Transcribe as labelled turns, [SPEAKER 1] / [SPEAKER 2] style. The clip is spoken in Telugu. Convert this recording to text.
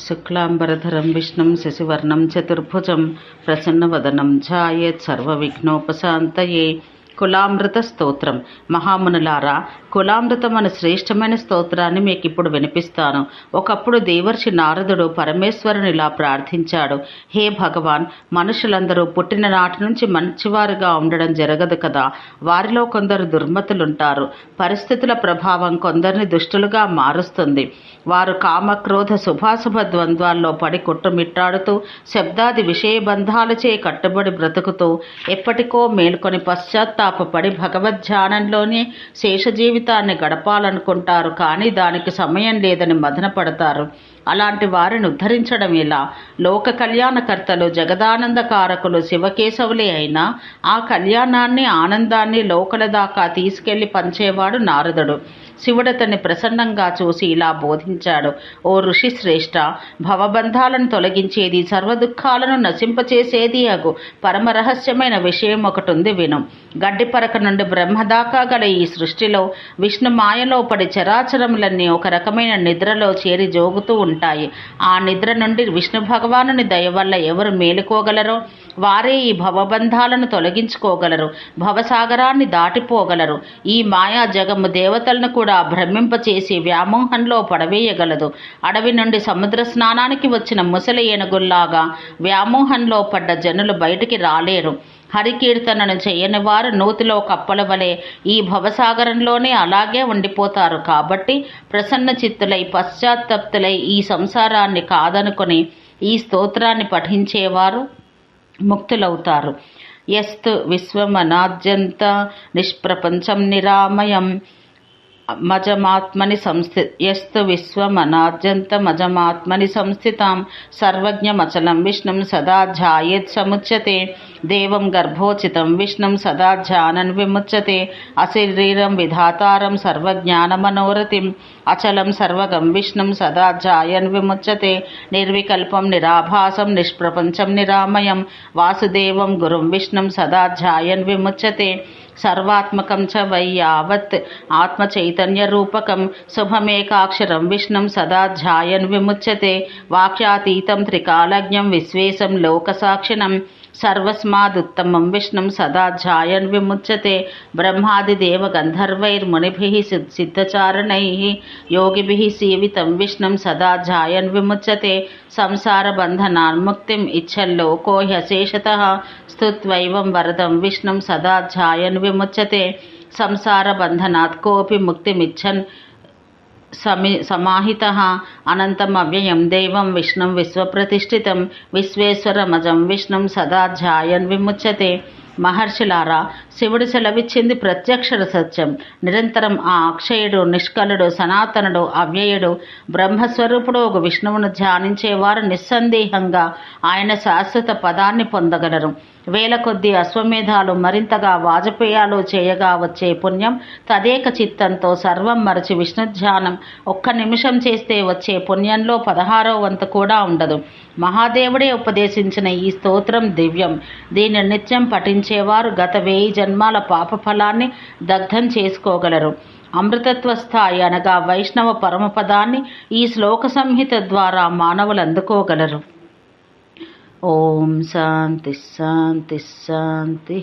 [SPEAKER 1] శుక్లాంబరధరం విష్ణుం శశివర్ణం చతుర్భుజం ప్రసన్నవదనం ధ్యాయేత్ సర్వవిఘ్నోపశాంతయే. కులామృత స్తోత్రం. మహామునులారా, కులామృతం అనే శ్రేష్టమైన స్తోత్రాన్ని మీకు ఇప్పుడు వినిపిస్తాను. ఒకప్పుడు దేవర్షి నారదుడు పరమేశ్వరుని ఇలా ప్రార్థించాడు. హే భగవాన్, మనుషులందరూ పుట్టిన నాటి నుంచి మంచివారుగా ఉండడం జరగదు కదా. వారిలో కొందరు దుర్మతులుంటారు. పరిస్థితుల ప్రభావం కొందరిని దుష్టులుగా మారుస్తుంది. వారు కామక్రోధ శుభాశుభ ద్వంద్వాల్లో పడి కొట్టుమిట్టాడుతూ శబ్దాది విషయబంధాలచే కట్టుబడి బ్రతుకుతూ ఎప్పటికో మేల్కొని పశ్చాత్తాపడి భగవద్ధ్యానంలోనే శేష జీవితాన్ని గడపాలనుకుంటారు. కానీ దానికి సమయం లేదని మదన పడతారు. అలాంటి వారిని ఉద్ధరించడం ఎలా? లోక కళ్యాణకర్తలు జగదానందకారకులు శివకేశవులే అయినా ఆ కళ్యాణాన్ని ఆనందాన్ని లోకల దాకా తీసుకెళ్లి పంచేవాడు నారదుడు. శివుడతన్ని ప్రసన్నంగా చూసి ఇలా బోధించాడు. ఓ ఋషి శ్రేష్ఠ, భవబంధాలను తొలగించేది, సర్వదుఃఖాలను నశింపచేసేది అగు పరమరహస్యమైన విషయం ఒకటి ఉంది, విను. గడ్డిపరక నుండి బ్రహ్మదాకా గల ఈ సృష్టిలో విష్ణు మాయలో పడి చరాచరములన్నీ ఒక రకమైన నిద్రలో చేరి జోగుతూ ఉంటాయి. ఆ నిద్ర నుండి విష్ణు భగవానుని దయ వల్ల ఎవరు మేలుకోగలరో వారే ఈ భవబంధాలను తొలగించుకోగలరు, భవసాగరాన్ని దాటిపోగలరు. ఈ మాయా జగము దేవతలను కూడా భ్రమింపచేసి వ్యామోహంలో పడవేయగలదు. అడవి నుండి సముద్ర స్నానానికి వచ్చిన ముసలి ఏనుగుల్లాగా వ్యామోహంలో పడ్డ జనులు బయటికి రాలేరు. హరికీర్తనను చేయని వారు నూతిలో కప్పల వలె ఈ భవసాగరంలోనే అలాగే ఉండిపోతారు. కాబట్టి ప్రసన్న చిత్తులై పశ్చాత్తప్తులై ఈ సంసారాన్ని కాదనుకొని ఈ స్తోత్రాన్ని పఠించేవారు ముక్తులవుతారు. యస్తు విశ్వమనాద్యంత నిష్ప్రపంచం నిరామయం మజమాత్మని యస్తు విశ్వమనాద్యంత మజమాత్మని సంస్థితాం సర్వజ్ఞమచలం విష్ణుం సదా ధ్యాయేత్ సముచ్యతే. దేవం గర్భోచితం విష్ణుం సదా ధ్యానన్ విముచ్యతే. అశరీరం విధాతారం సర్వజ్ఞానమనోరథిం అచలం సర్వగం విష్ణుం సదా ధ్యాయన్ విముచ్యతే. నిర్వికల్పం నిరాభాసం నిష్ప్రపంచం నిరామయం వాసుదేవం గురుం విష్ణుం సదా ధ్యాయన్ విముచ్యతే. సర్వాత్మకం చ వై యావత్ ఆత్మచైతన్య రూపకం శుభమేకాక్షరం విష్ణుం సదా ధ్యాయన్ విముచ్యతే. వాక్యాతీతం త్రికాలజ్ఞం విశ్వేశం లోకసాక్షిణం సర్వస్మాదుత్తమం విష్ణుం సదా ధ్యాయన్ విముచ్యతే. బ్రహ్మాదిదేవ గంధర్వైర్మునిభిః సిద్ధచారణైః యోగిభిః సేవితం విష్ణుం సదా ధ్యాయన్ విముచ్యతే. సంసారబంధనాన్ముక్తిం ఇచ్చల్లోకో హ్యశేషతః స్తుత్వైవం వరదం విష్ణుం సదా ధ్యాయన్ విముచ్యతే. సంసారబంధనాత్ కోపి ముక్తిమిచ్చన్ సమాహితః అనంతమవ్యయం దేవం విష్ణుం విశ్వప్రతిష్ఠితం విశ్వేశ్వరమజం విష్ణుం సదా ధ్యాయన్ విముచ్యతే. మహర్షులారా, శివుడు సెలవిచ్చింది ప్రత్యక్షర సత్యం. నిరంతరం ఆ అక్షయుడు, నిష్కలుడు, సనాతనుడు, అవ్యయుడు, బ్రహ్మస్వరూపుడు ఒక విష్ణువును ధ్యానించేవారు నిస్సందేహంగా ఆయన శాశ్వత పదాన్ని పొందగలరు. వేల కొద్దీ అశ్వమేధాలు మరింతగా వాజపేయాలు చేయగా వచ్చే పుణ్యం తదేక చిత్తంతో సర్వం మరచి విష్ణు ధ్యానం ఒక్క నిమిషం చేస్తే వచ్చే పుణ్యంలో 16వ వంతు కూడా ఉండదు. మహాదేవుడే ఉపదేశించిన ఈ స్తోత్రం దివ్యం. దీన్ని నిత్యం పఠించేవారు గత 1000 జన్మాల పాప ఫలాన్ని దగ్ధం చేసుకోగలరు. అమృతత్వ స్థాయి అనగా వైష్ణవ పరమపదాన్ని ఈ శ్లోక సంహిత ద్వారా మానవులు అందుకోగలరు. ఓం శాంతి శాంతి శాంతి.